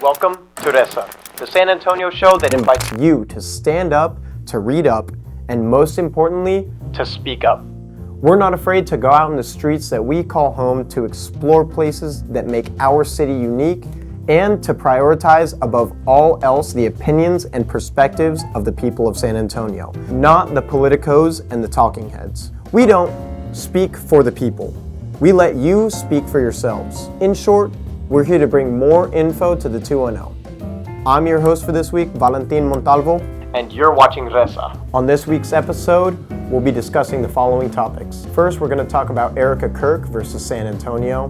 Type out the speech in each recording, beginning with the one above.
Welcome to Reza, the San Antonio show that invites you to stand up, to read up, and most importantly, to speak up. We're not afraid to go out in the streets that we call home to explore places that make our city unique and to prioritize above all else the opinions and perspectives of the people of San Antonio, not the politicos and the talking heads. We don't speak for the people. We let you speak for yourselves. In short, we're here to bring more info to the 210. I'm your host for this week, Valentin Montalvo. And you're watching Reza. On this week's episode, we'll be discussing the following topics. First, we're going to talk about Erika Kirk versus San Antonio,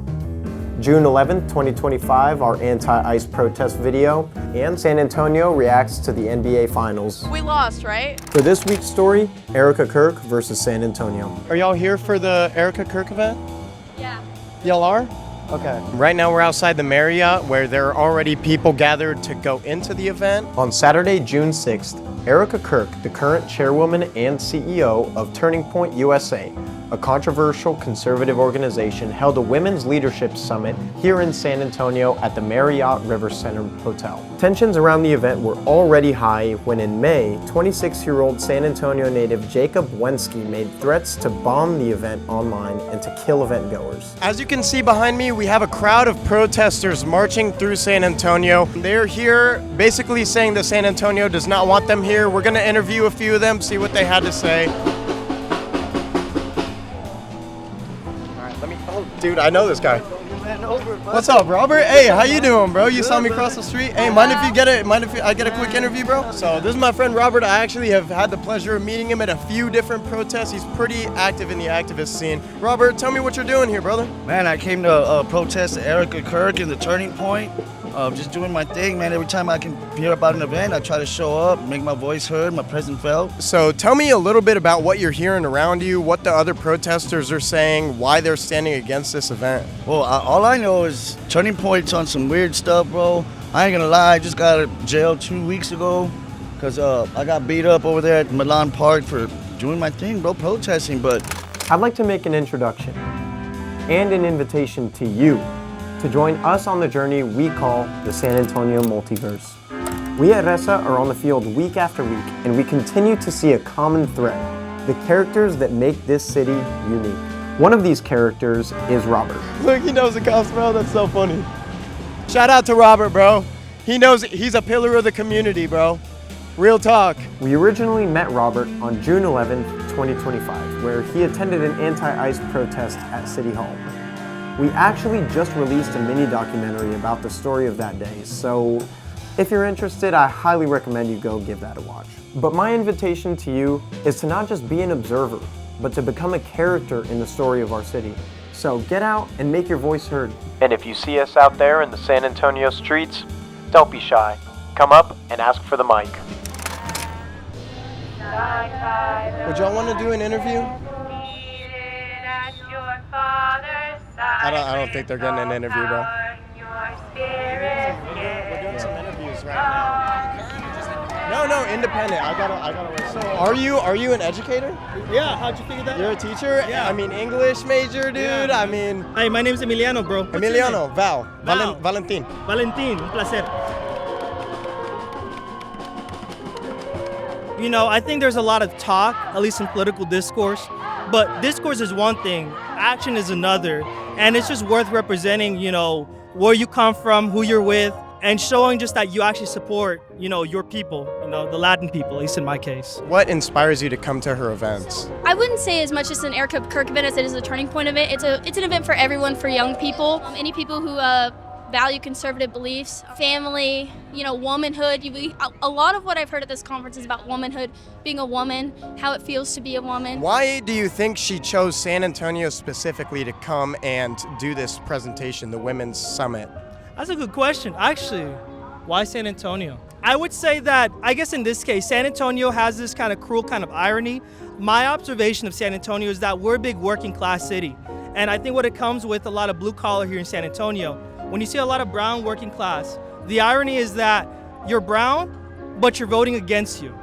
June 11th, 2025, our anti-ICE protest video, and San Antonio reacts to the NBA Finals. We lost, right? For this week's story, Erika Kirk versus San Antonio. Are y'all here for the Erika Kirk event? Yeah. Y'all are? Okay. Right now we're outside the Marriott where there are already people gathered to go into the event. On Saturday, June 6th, Erika Kirk, the current chairwoman and CEO of Turning Point USA, a controversial conservative organization, held a women's leadership summit here in San Antonio at the Marriott River Center Hotel. Tensions around the event were already high when in May, 26-year-old San Antonio native Jacob Wensky made threats to bomb the event online and to kill event goers. As you can see behind me, we have a crowd of protesters marching through San Antonio. They're here basically saying that San Antonio does not want them here. We're gonna interview a few of them, see what they had to say. Dude, I know this guy. What's up, Robert? Hey, how you doing, bro? You saw me cross the street. Hey, mind if I get a quick interview, bro? So this is my friend Robert. I actually have had the pleasure of meeting him at a few different protests. He's pretty active in the activist scene. Robert, tell me what you're doing here, brother. Man, I came to protest Erika Kirk in the Turning Point. Just doing my thing, man. Every time I can hear about an event, I try to show up, make my voice heard, my presence felt. So tell me a little bit about what you're hearing around you, what the other protesters are saying, why they're standing against this event. Well, all I know is Turning Point's on some weird stuff, bro. I ain't gonna lie, I just got out of jail 2 weeks ago because I got beat up over there at Milan Park for doing my thing, bro, protesting, but... I'd like to make an introduction and an invitation to you to join us on the journey we call the San Antonio Multiverse. We at Reza are on the field week after week, and we continue to see a common thread, the characters that make this city unique. One of these characters is Robert. Look, he knows the cops, bro. That's so funny. Shout out to Robert, bro. He knows he's a pillar of the community, bro. Real talk. We originally met Robert on June 11th, 2025, where he attended an anti-ICE protest at City Hall. We actually just released a mini documentary about the story of that day, so if you're interested, I highly recommend you go give that a watch. But my invitation to you is to not just be an observer, but to become a character in the story of our city. So get out and make your voice heard. And if you see us out there in the San Antonio streets, don't be shy. Come up and ask for the mic. Would y'all want to do an interview? I don't think they're getting an interview, bro. We're doing some interviews right now. No, independent. I gotta wait. So are you an educator? Yeah, how'd you figure that You're a teacher? Yeah. I mean, English major, dude. Yeah. I mean... Hey, my name's Emiliano, bro. What's Emiliano, Val. Val. Valentin. Valentin, un placer. You know, I think there's a lot of talk, at least in political discourse, but discourse is one thing, action is another, and it's just worth representing, you know, where you come from, who you're with, and showing just that you actually support, you know, your people, you know, the Latin people, at least in my case. What inspires you to come to her events? I wouldn't say as much as an Erika Kirk event as it is a Turning Point event. It's an event for everyone, for young people, any people who value conservative beliefs, family, you know, womanhood. A lot of what I've heard at this conference is about womanhood, being a woman, how it feels to be a woman. Why do you think she chose San Antonio specifically to come and do this presentation, the Women's Summit? That's a good question. Actually, why San Antonio? I would say that, I guess in this case, San Antonio has this kind of cruel kind of irony. My observation of San Antonio is that we're a big working class city. And I think what it comes with a lot of blue collar here in San Antonio, when you see a lot of brown working class, the irony is that you're brown, but you're voting against you.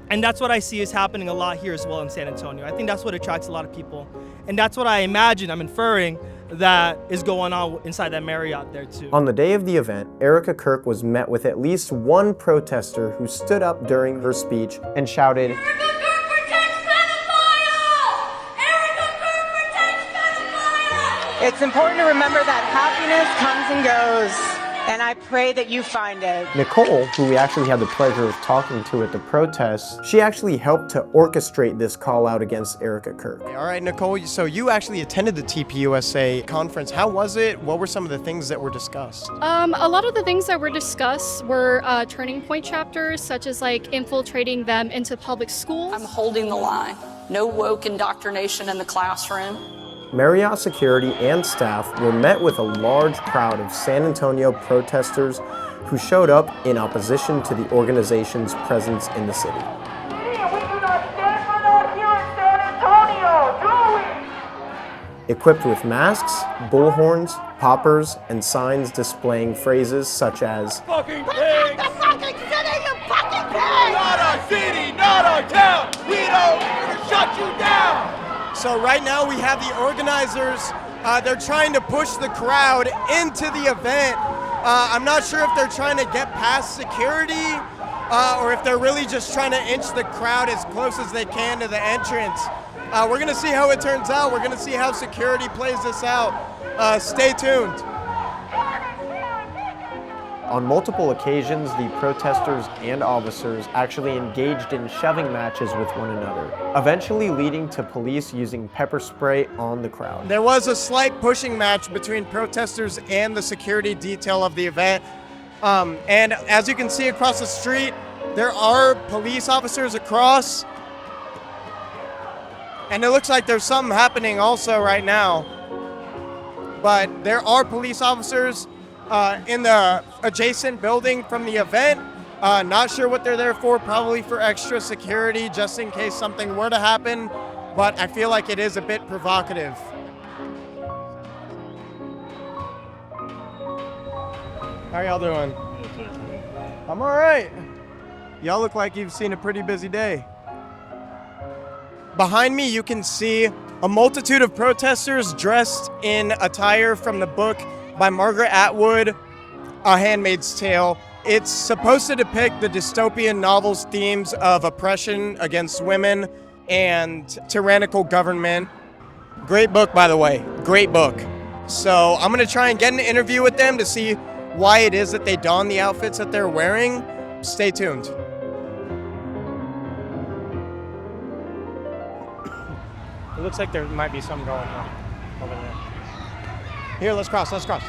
And that's what I see is happening a lot here as well in San Antonio. I think that's what attracts a lot of people. And that's what I imagine, I'm inferring, that is going on inside that Marriott there too. On the day of the event, Erika Kirk was met with at least one protester who stood up during her speech and shouted, "Erika Kirk protects pedophiles! Erika Kirk protects pedophiles!" It's important to remember that happiness comes and goes, and I pray that you find it. Nicole, who we actually had the pleasure of talking to at the protests, she actually helped to orchestrate this call out against Erika Kirk. All right, Nicole, so you actually attended the TPUSA conference. How was it? What were some of the things that were discussed? A lot of the things that were discussed were turning point chapters, such as like infiltrating them into public schools. I'm holding the line. No woke indoctrination in the classroom. Marriott security and staff were met with a large crowd of San Antonio protesters who showed up in opposition to the organization's presence in the city. We do not stand for that here in San Antonio, do we? Equipped with masks, bullhorns, poppers, and signs displaying phrases such as Fucking pigs! The fucking city, you fucking pigs! Not our city, not our town! We don't shut you down! So right now we have the organizers, they're trying to push the crowd into the event. I'm not sure if they're trying to get past security or if they're really just trying to inch the crowd as close as they can to the entrance. We're gonna see how it turns out. We're gonna see how security plays this out. Stay tuned. on multiple occasions, the protesters and officers actually engaged in shoving matches with one another, eventually leading to police using pepper spray on the crowd. There was a slight pushing match between protesters and the security detail of the event. And as you can see across the street, there are police officers across. And it looks like there's something happening also right now. But there are police officers in the adjacent building from the event. Not sure what they're there for, probably for extra security, just in case something were to happen. But I feel like it is a bit provocative. How y'all doing? I'm all right. Y'all look like you've seen a pretty busy day. Behind me, you can see a multitude of protesters dressed in attire from the book by Margaret Atwood, A Handmaid's Tale. It's supposed to depict the dystopian novel's themes of oppression against women and tyrannical government. Great book, by the way. Great book. So I'm going to try and get an interview with them to see why it is that they don the outfits that they're wearing. Stay tuned. It looks like there might be something going on over there. Here, let's cross, let's cross.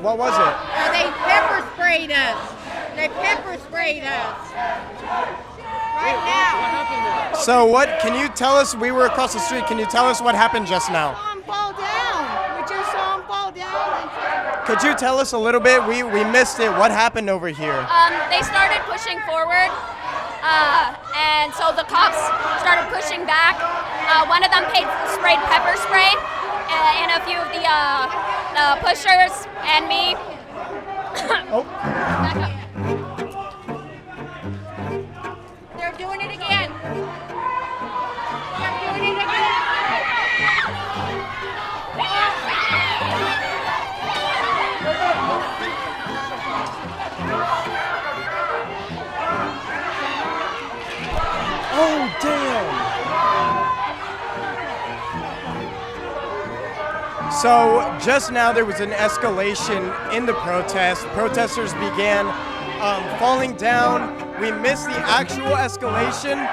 What was it? They pepper sprayed us. They pepper sprayed us. Right now. So what, can you tell us, we were across the street, can you tell us what happened just now? We saw him fall down. We just saw him fall down. Could you tell us a little bit? We missed it. What happened over here? They started pushing forward, and so the cops started pushing back. One of them sprayed pepper spray, and a few of the pushers and me. Oh. They're doing it again. They're doing it again. Oh, damn. So just now there was an escalation in the protest. Protesters began falling down. We missed the actual escalation,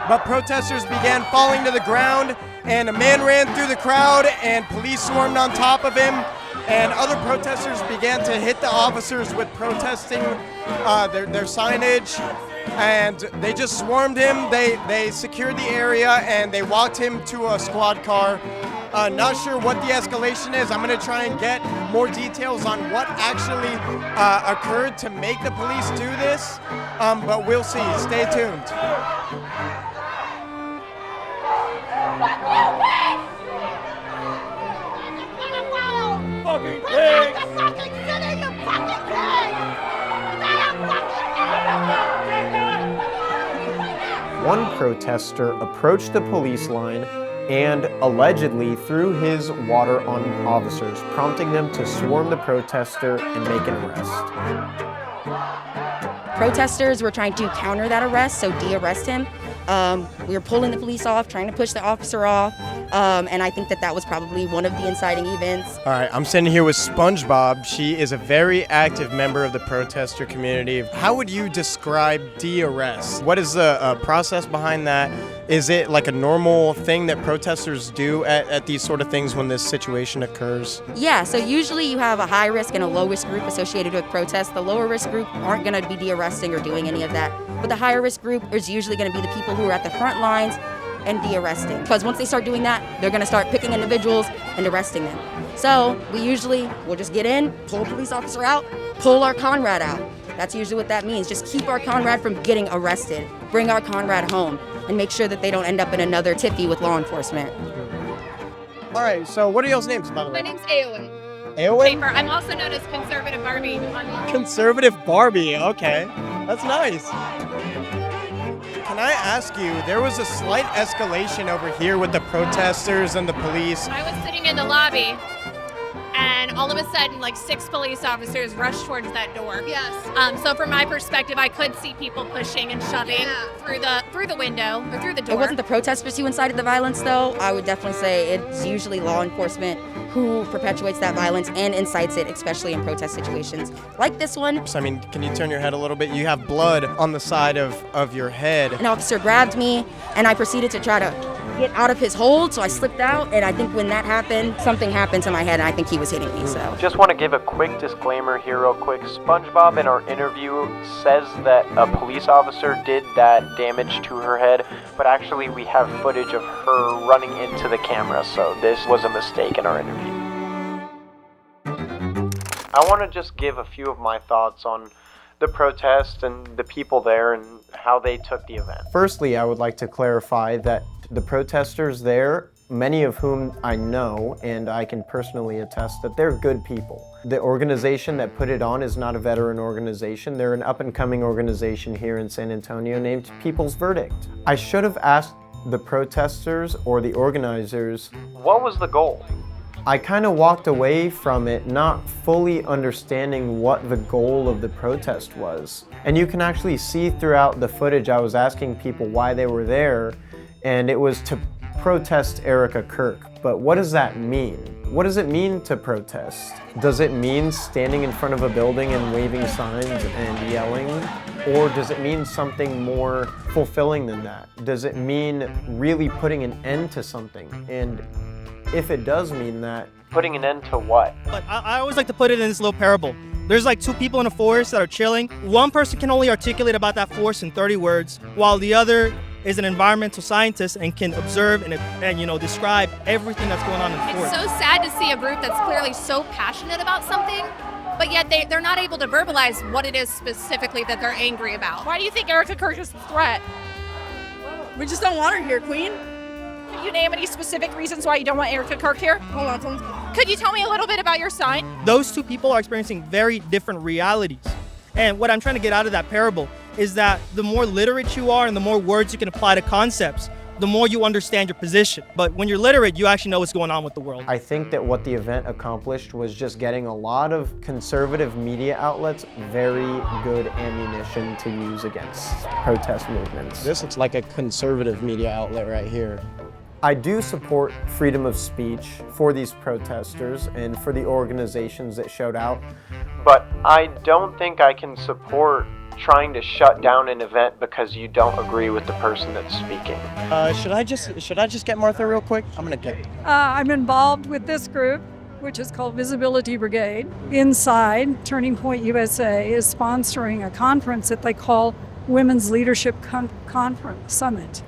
but protesters began falling to the ground, and a man ran through the crowd, and police swarmed on top of him, and other protesters began to hit the officers with protesting their signage, and they just swarmed him. They secured the area, and they walked him to a squad car. Not sure what the escalation is. I'm going to try and get more details on what actually occurred to make the police do this, but we'll see. Stay tuned. Fucking one protester approached the police line and allegedly threw his water on officers, prompting them to swarm the protester and make an arrest. Protesters were trying to counter that arrest, so de-arrest him. We were pulling the police off, trying to push the officer off, and I think that was probably one of the inciting events. All right, I'm sitting here with SpongeBob. She is a very active member of the protester community. How would you describe de-arrest? What is the process behind that? Is it like a normal thing that protesters do at these sort of things when this situation occurs? Yeah, so usually you have a high risk and a low risk group associated with protests. The lower risk group aren't going to be de-arresting or doing any of that. But the higher risk group is usually going to be the people who are at the front lines and de-arresting. Because once they start doing that, they're going to start picking individuals and arresting them. So we'll just get in, pull a police officer out, pull our comrade out. That's usually what that means. Just keep our comrade from getting arrested. Bring our comrade home and make sure that they don't end up in another tiffy with law enforcement. All right, so what are y'all's names, by the way? My name's Eowyn. Eowyn? Schaefer. I'm also known as Conservative Barbie. Conservative Barbie, okay. That's nice. Can I ask you, there was a slight escalation over here with the protesters and the police. I was sitting in the lobby, and all of a sudden, like 6 police officers rushed towards that door. Yes. So from my perspective, I could see people pushing and shoving through the window or through the door. It wasn't the protesters who incited the violence, though. I would definitely say it's usually law enforcement who perpetuates that violence and incites it, especially in protest situations like this one. I mean, can you turn your head a little bit? You have blood on the side of your head. An officer grabbed me, and I proceeded to try to get out of his hold, so I slipped out, and I think when that happened, something happened to my head, and I think he was hitting me, so. Just want to give a quick disclaimer here real quick. SpongeBob in our interview says that a police officer did that damage to her head, but actually we have footage of her running into the camera, so this was a mistake in our interview. I want to just give a few of my thoughts on the protest and the people there and how they took the event. Firstly, I would like to clarify that the protesters there, many of whom I know and I can personally attest that they're good people. The organization that put it on is not a veteran organization. They're an up-and-coming organization here in San Antonio named People's Verdict. I should have asked the protesters or the organizers, what was the goal? I kind of walked away from it not fully understanding what the goal of the protest was. And you can actually see throughout the footage I was asking people why they were there, and it was to protest Erika Kirk. But what does that mean? What does it mean to protest? Does it mean standing in front of a building and waving signs and yelling? Or does it mean something more fulfilling than that? Does it mean really putting an end to something? And if it does mean that, putting an end to what? But I always like to put it in this little parable. There's like 2 people in a forest that are chilling. One person can only articulate about that forest in 30 words, while the other is an environmental scientist and can observe and describe everything that's going on in the forest. It's so sad to see a group that's clearly so passionate about something, but yet they're not able to verbalize what it is specifically that they're angry about. Why do you think Erika Kirk is a threat? We just don't want her here, Queen. Can you name any specific reasons why you don't want Erika Kirk here? Hold on, someone's... Could you tell me a little bit about your sign? Those 2 people are experiencing very different realities. And what I'm trying to get out of that parable is that the more literate you are and the more words you can apply to concepts, the more you understand your position. But when you're literate, you actually know what's going on with the world. I think that what the event accomplished was just getting a lot of conservative media outlets very good ammunition to use against protest movements. This looks like a conservative media outlet right here. I do support freedom of speech for these protesters and for the organizations that showed out, but I don't think I can support trying to shut down an event because you don't agree with the person that's speaking. Should I just get Martha real quick? I'm gonna get. I'm involved with this group, which is called Visibility Brigade. Inside, Turning Point USA is sponsoring a conference that they call Women's Leadership Conference Summit.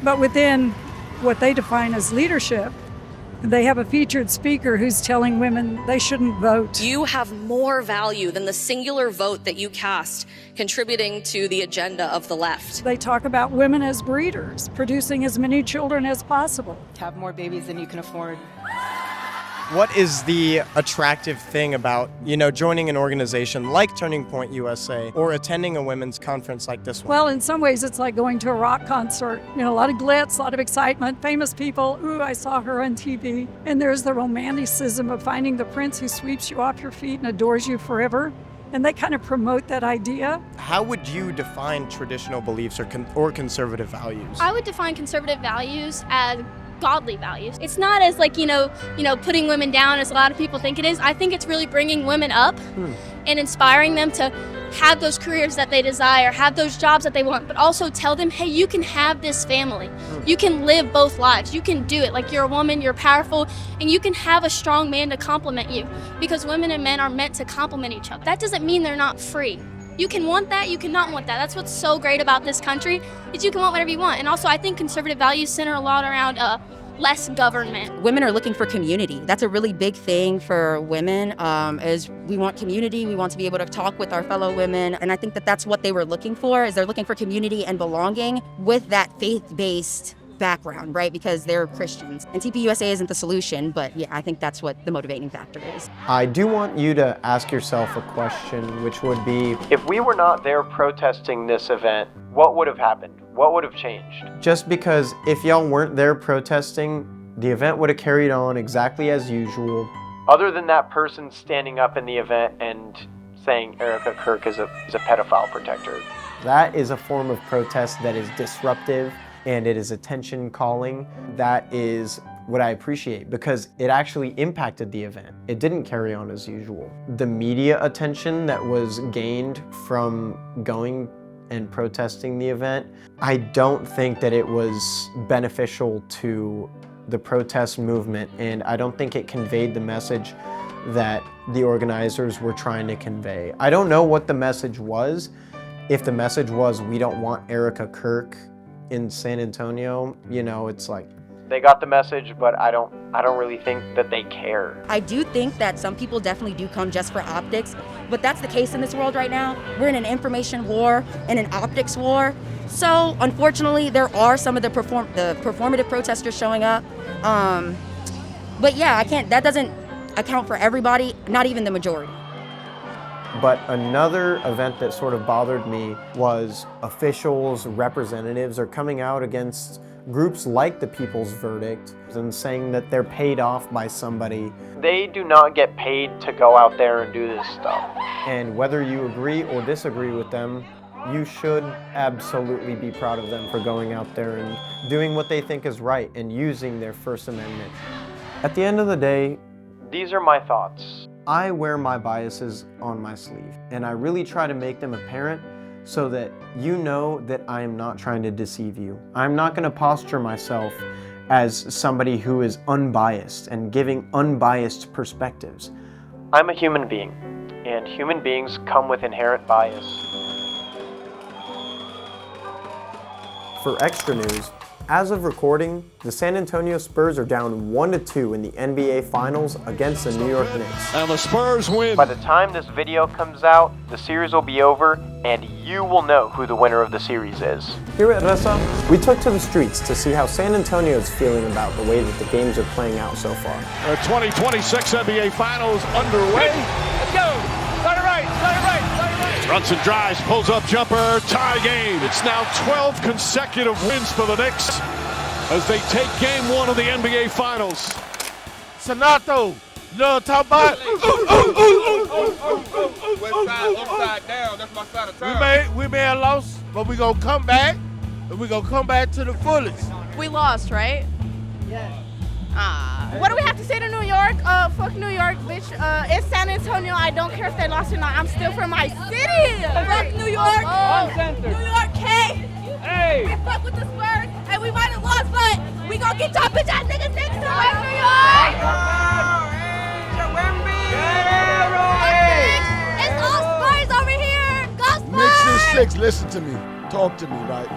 But within what they define as leadership, they have a featured speaker who's telling women they shouldn't vote. You have more value than the singular vote that you cast, contributing to the agenda of the left. They talk about women as breeders, producing as many children as possible. Have more babies than you can afford. What is the attractive thing about, joining an organization like Turning Point USA or attending a women's conference like this one? Well, in some ways, it's like going to a rock concert. A lot of glitz, a lot of excitement, famous people. Ooh, I saw her on TV. And there's the romanticism of finding the prince who sweeps you off your feet and adores you forever. And they kind of promote that idea. How would you define traditional beliefs or conservative values? I would define conservative values as godly values. It's not as putting women down as a lot of people think it is. I think it's really bringing women up and inspiring them to have those careers that they desire, have those jobs that they want, but also tell them, hey, you can have this family. You can live both lives. You can do it. Like, you're a woman, you're powerful, and you can have a strong man to complement you, because women and men are meant to complement each other. That doesn't mean they're not free. You can want that, you cannot want that. That's what's so great about this country, is you can want whatever you want. And also, I think conservative values center a lot around less government. Women are looking for community. That's a really big thing for women, is we want community. We want to be able to talk with our fellow women. And I think that that's what they were looking for, is they're looking for community and belonging with that faith-based background, right? Because they're Christians. And TPUSA isn't the solution, but yeah, I think that's what the motivating factor is. I do want you to ask yourself a question, which would be, if we were not there protesting this event, what would have happened? What would have changed? Just because if y'all weren't there protesting, the event would have carried on exactly as usual. Other than that person standing up in the event and saying Erika Kirk is a pedophile protector. That is a form of protest that is disruptive, and it is attention calling. That is what I appreciate, because it actually impacted the event. It didn't carry on as usual. The media attention that was gained from going and protesting the event, I don't think that it was beneficial to the protest movement, and I don't think it conveyed the message that the organizers were trying to convey. I don't know what the message was. If the message was, we don't want Erika Kirk in San Antonio, it's like, they got the message, but I don't really think that they care. I do think that some people definitely do come just for optics, but that's the case in this world right now. We're in an information war and an optics war. So unfortunately, there are some of the performative protesters showing up. But yeah, that doesn't account for everybody, not even the majority. But another event that sort of bothered me was officials, representatives are coming out against groups like the People's Verdict and saying that they're paid off by somebody. They do not get paid to go out there and do this stuff. And whether you agree or disagree with them, you should absolutely be proud of them for going out there and doing what they think is right and using their First Amendment. At the end of the day, these are my thoughts. I wear my biases on my sleeve, and I really try to make them apparent so that you know that I am not trying to deceive you. I'm not going to posture myself as somebody who is unbiased and giving unbiased perspectives. I'm a human being, and human beings come with inherent bias. For extra news, as of recording, the San Antonio Spurs are down 1-2 in the NBA Finals against the New York Knicks. And the Spurs win. By the time this video comes out, the series will be over, and you will know who the winner of the series is. Here at Ressa, we took to the streets to see how San Antonio is feeling about the way that the games are playing out so far. The 2026 NBA Finals underway. Let's go! Start it right, start it right, start it right! Runs and drives, pulls up jumper, tie game. It's now 12 consecutive wins for the Knicks as they take game one of the NBA Finals. Sonato, you know what I'm talking about? West side, upside down, that's my side of town. We may have lost, but we gonna come back, and we gonna come back to the fullest. We lost, right? Yeah. What do we have to say to New York? Fuck New York, bitch. It's San Antonio. I don't care if they lost or not. I'm still from my city. Fuck New York. New York, K. Hey. We fuck with the Spurs, and we might have lost, but we gonna get y'all bitch ass niggas next to West New York. It's all Spurs over here. Go Spurs. Knicks and 6, listen to me. Talk to me, right?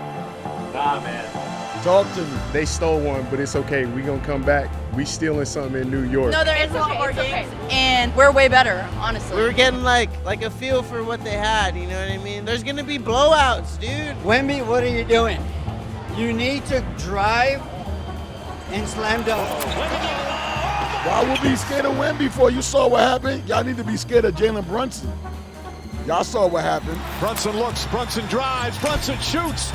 Nah, man. Talk to me. They stole one, but it's okay. We gonna come back. We stealing something in New York. No, there is a lot more games, and we're way better, honestly. We were getting like a feel for what they had, you know what I mean? There's gonna be blowouts, dude. Wemby, what are you doing? You need to drive and slam dunk. Why would we be scared of Wemby for? You saw what happened. Y'all need to be scared of Jalen Brunson. Y'all saw what happened. Brunson looks, Brunson drives, Brunson shoots,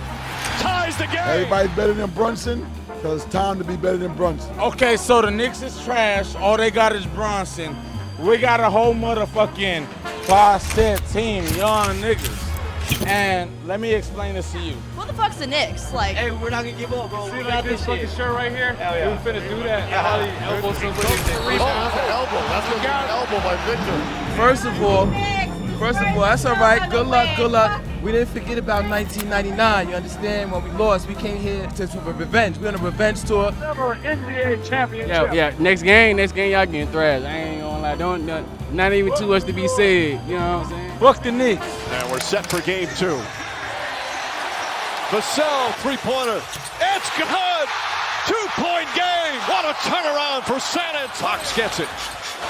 ties the game. Everybody's better than Brunson, so it's time to be better than Brunson. Okay, so the Knicks is trash. All they got is Brunson. We got a whole motherfucking 5-set team, young niggas. And let me explain this to you. What the fuck's the Knicks? Like, hey, we're not gonna give up, bro. See, like this fucking shirt right here? Hell yeah. We're finna do that. Yeah. Elbow somebody. Elbow. That's what got elbow by Victor. First of all, that's all right. Good luck. We didn't forget about 1999. You understand? When we lost, we came here for revenge. We're on a revenge tour. Never NBA championship. Yeah. Next game, y'all getting thrashed. I ain't gonna lie. Not even too much to be said. You know what I'm saying? Fuck the Knicks. And we're set for game 2. Vassell, three-pointer. It's good. 2-point game. What a turnaround for San Antonians. Fox gets it.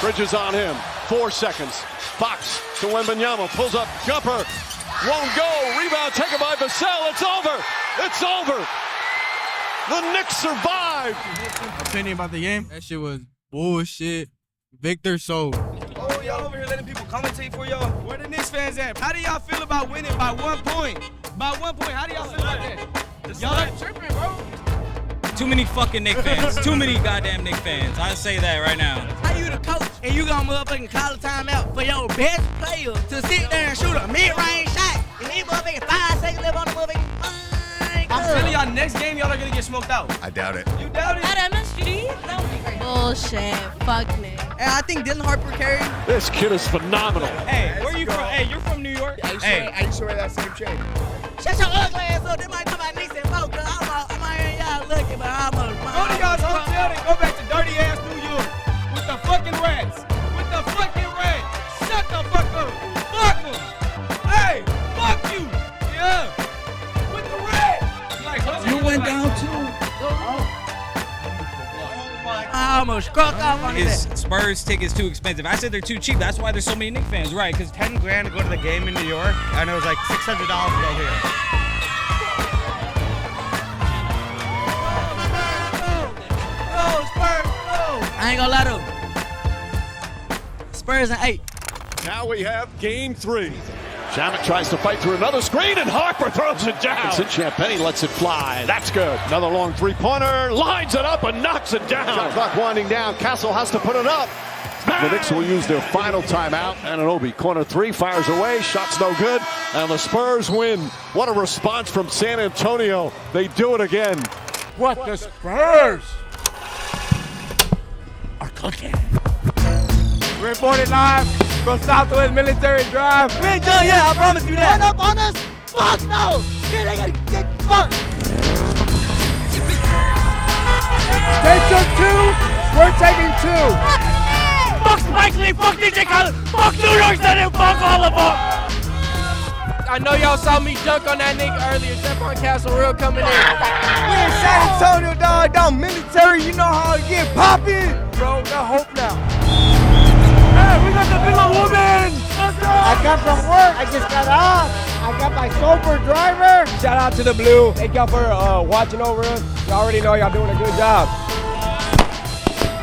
Bridges on him. 4 seconds. Fox to Wembanyama. Pulls up. Jumper. Won't go. Rebound taken by Vassell. It's over. It's over. The Knicks survived. Opinion about the game? That shit was bullshit. Victor sold. Oh, y'all over here letting people commentate for y'all? Where the Knicks fans at? How do y'all feel about winning by 1 point? By 1 point, how do y'all feel about that? Y'all are tripping, bro. Too many fucking Knicks fans. Too many goddamn Knicks fans. I say that right now. How you the coach and you gonna motherfucking call a timeout for your best player to sit there and shoot a mid-range shot and he motherfucking 5 seconds left on the motherfucking I'm telling y'all, next game y'all are gonna get smoked out. I doubt it. You doubt it? at MSG? That would be great. Bullshit. Fuck Nick. And I think Dylan Harper carried. This kid is phenomenal. Hey, where you from? Hey, you're from New York? I used to wear that same chain. Shut your ugly ass up. They might talk about Knicks and Mo, cause I'm out here y'all looking, but I'm a... Go to y'all's hotel and go back to dirty ass New York with the fucking rats. With the fucking rats. Shut the fuck up. Fuck them. Hey, fuck you. Yeah. With the rats. You went down too. I almost cracked off on Is that. Spurs tickets too expensive? I said they're too cheap. That's why there's so many Knicks fans, right? Because $10 grand to go to the game in New York, and it was like $600 to go here. Go, Spurs, go. I ain't gonna lie to you. Spurs in 8. Now we have game 3. Shamet tries to fight through another screen, and Harper throws it down. Champagnie lets it fly. That's good. Another long three-pointer. Lines it up and knocks it down. Shot clock winding down. Castle has to put it up. The Knicks will use their final timeout. Anunoby, corner 3, fires away. Shot's no good. And the Spurs win. What a response from San Antonio. They do it again. What the Spurs are cooking. Reported live from Southwest Military Drive. We ain't done yet, I promise you that. Run up on us? Fuck no! Yeah, they gotta get fucked. They took 2, we're taking 2. Fuck Spike Lee, fuck DJ Khaled, fuck New York City, fuck all of them. I know y'all saw me dunk on that nigga earlier. Stephon Castle real coming in. We in San Antonio, dog, down military, you know how it get poppin'. Bro, got hope now. Hey, we got the big old woman! Let's go! I got from work, I just got off. I got my sober driver. Shout out to the Blue. Thank y'all for watching over us. Y'all already know y'all doing a good job.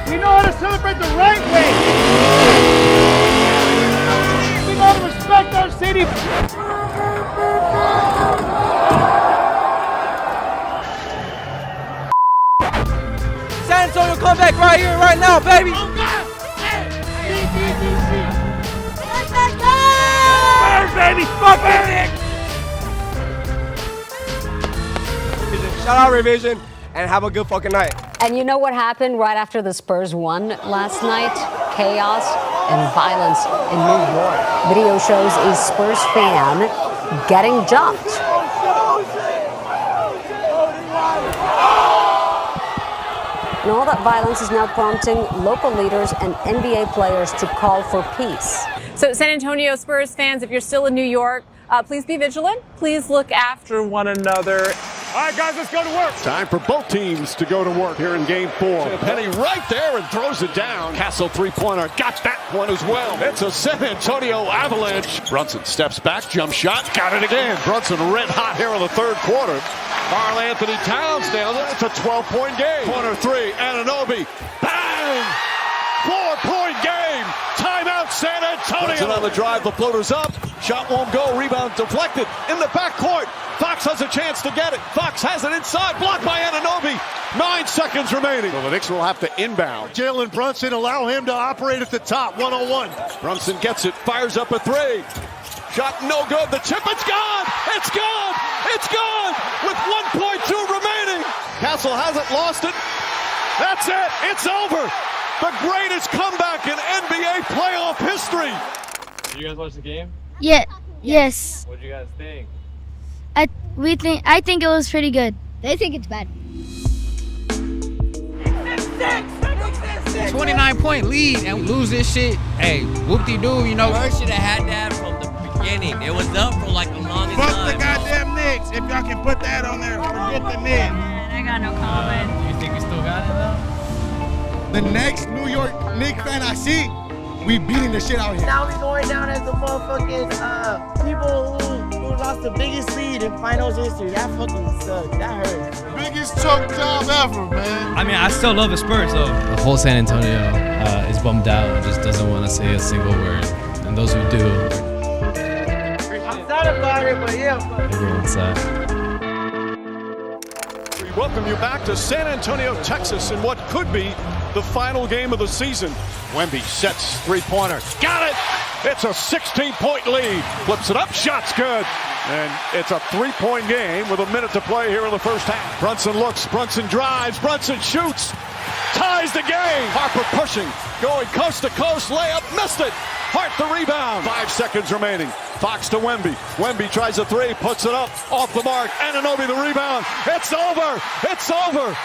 We know how to celebrate the right way. We know how to respect our city. San Antonio comeback right here, right now, baby. Spurs, baby, fuck it! Shout out Revision and have a good fucking night. And you know what happened right after the Spurs won last night? Chaos and violence in New York. Video shows a Spurs fan getting jumped. And all that violence is now prompting local leaders and NBA players to call for peace. So San Antonio Spurs fans, if you're still in New York, please be vigilant. Please look after one another. All right, guys, let's go to work. Time for both teams to go to work here in game 4. Penny right there and throws it down. Castle three-pointer got that one as well. It's a San Antonio avalanche. Brunson steps back, jump shot, got it again. Brunson red hot here in the third quarter. Karl Anthony Towns nailed it. It's a 12-point game. Corner 3, Anunoby. Bang! 4-point game. Timeout, San Antonio. Brunson on the drive. The floater's up. Shot won't go. Rebound deflected in the backcourt. Fox has a chance to get it. Fox has it inside. Blocked by Anunoby. 9 seconds remaining. So the Knicks will have to inbound. Jalen Brunson, allow him to operate at the top. 101. Brunson gets it. Fires up a three. Shot no good. The chip, it's gone. It's gone. It's gone. With 1.2 remaining. Castle hasn't lost it. That's it. It's over. The greatest comeback in NBA playoff history. Did you guys watch the game? Yeah. Yes. What did you guys think? I think it was pretty good. They think it's bad. 29-point lead and lose this shit. Hey, whoop-de-doo, you know. Spurs should have had that from the beginning. It was up for like the longest time. Fuck the goddamn Knicks. If y'all can put that on there, forget the Knicks. I got no comment. You think we still got it though? The next New York Knicks fan I see, we beating the shit out here. Now we going down as the motherfucking people who lost the biggest lead in finals history. That fucking sucks. That hurts. Biggest choke job ever, man. I mean, I still love the Spurs though. The whole San Antonio is bummed out and just doesn't want to say a single word. And those who do, I'm sad about it, but yeah. everyone's sad. We welcome you back to San Antonio, Texas, in what could be the final game of the season. Wemby sets three-pointer. Got it! It's a 16-point lead. Flips it up, shot's good. And it's a three-point game with a minute to play here in the first half. Brunson looks, Brunson drives, Brunson shoots. Ties the game. Harper pushing, going coast to coast, layup, missed it. Hart the rebound. 5 seconds remaining. Fox to Wemby. Wemby tries a three, puts it up, off the mark. Anunoby the rebound. It's over. It's over.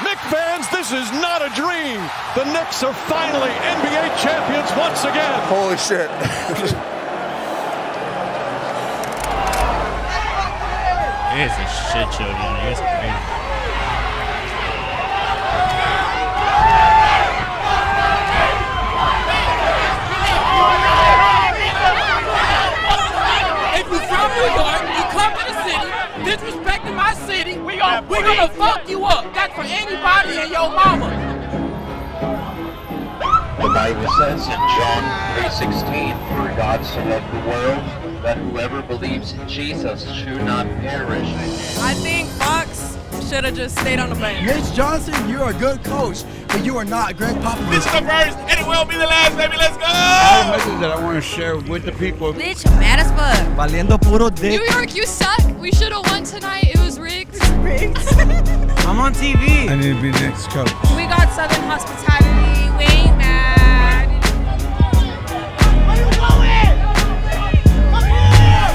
Knicks fans, this is not a dream. The Knicks are finally NBA champions once again. Holy shit. It's a shit show, dude. It's crazy. If you from New York, you come to the city, disrespecting my city, we gonna fuck you up. That's for anybody and your mama. The Bible says in John 3:16, "For God so loved the world, that whoever believes in Jesus should not perish." I think Fox should have just stayed on the bench. Mitch Johnson, you're a good coach, but you are not Greg Popovich. This is the first, and it will be the last, baby. Let's go! I have a message that I want to share with the people. Bitch, I'm mad as fuck. Valiendo puro dick. New York, you suck. We should have won tonight. It was rigged. I'm on TV. I need to be next coach. We got Southern hospitality. We ain't mad. Where you going? Come here!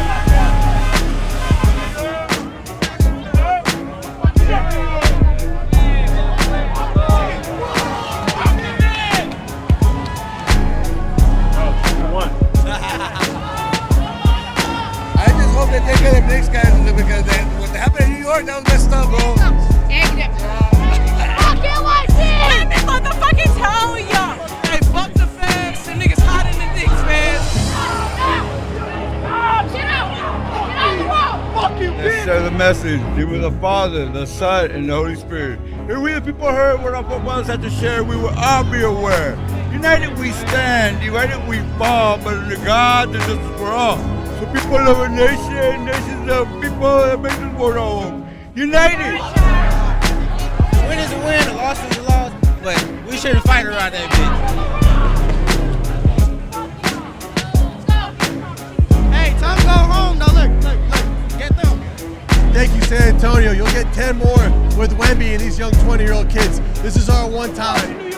I just hope they take care of the Knicks guys because what happened in New York, that was messed up, bro. Let me motherfucking tell ya. Hey, fuck the fans. Them niggas hot in the Knicks, man. Get out the wall! Fuck you, Let's share the message. He was the Father, the Son, and the Holy Spirit. If we the people heard what our footballers had to share, we will all be aware. United we stand, divided we fall, but in the God that is for all. So people of a nation, nations of people that make this world our home. United! A win is a win, a loss is a loss, but we shouldn't fight around that bitch. Hey, time to go home. Now look, get them. Thank you, San Antonio. You'll get 10 more with Wemby and these young 20-year-old kids. This is our one time.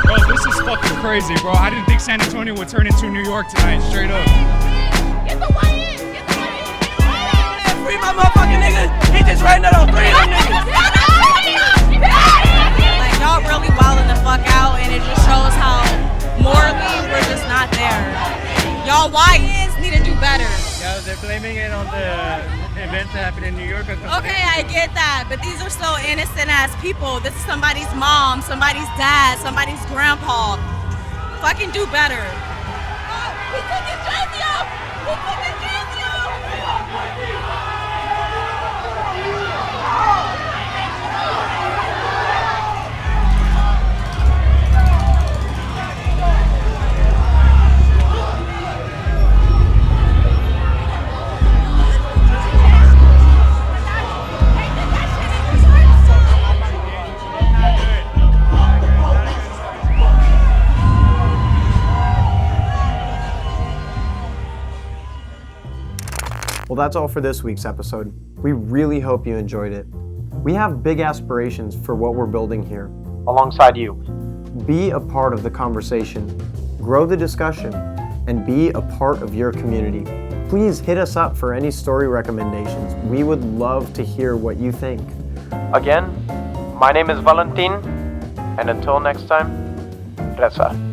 Bro, this is fucking crazy, bro. I didn't think San Antonio would turn into New York tonight, straight up. Get the way in. Get the way in. Free my motherfucking niggas. He just ran out on 3 of them niggas. Like, y'all really wilding the fuck out, and it just shows how morally we're just not there. Y'all YNs need to do better. Yeah, they're blaming it on the events that happened in New York. Okay, I get that, but these are so innocent ass people. This is somebody's mom, somebody's dad, somebody's grandpa. Fucking do better. We took his jersey off! We took his jersey off! Well, that's all for this week's episode. We really hope you enjoyed it. We have big aspirations for what we're building here, alongside you. Be a part of the conversation, grow the discussion, and be a part of your community. Please hit us up for any story recommendations. We would love to hear what you think. Again, my name is Valentin, and until next time, Reza.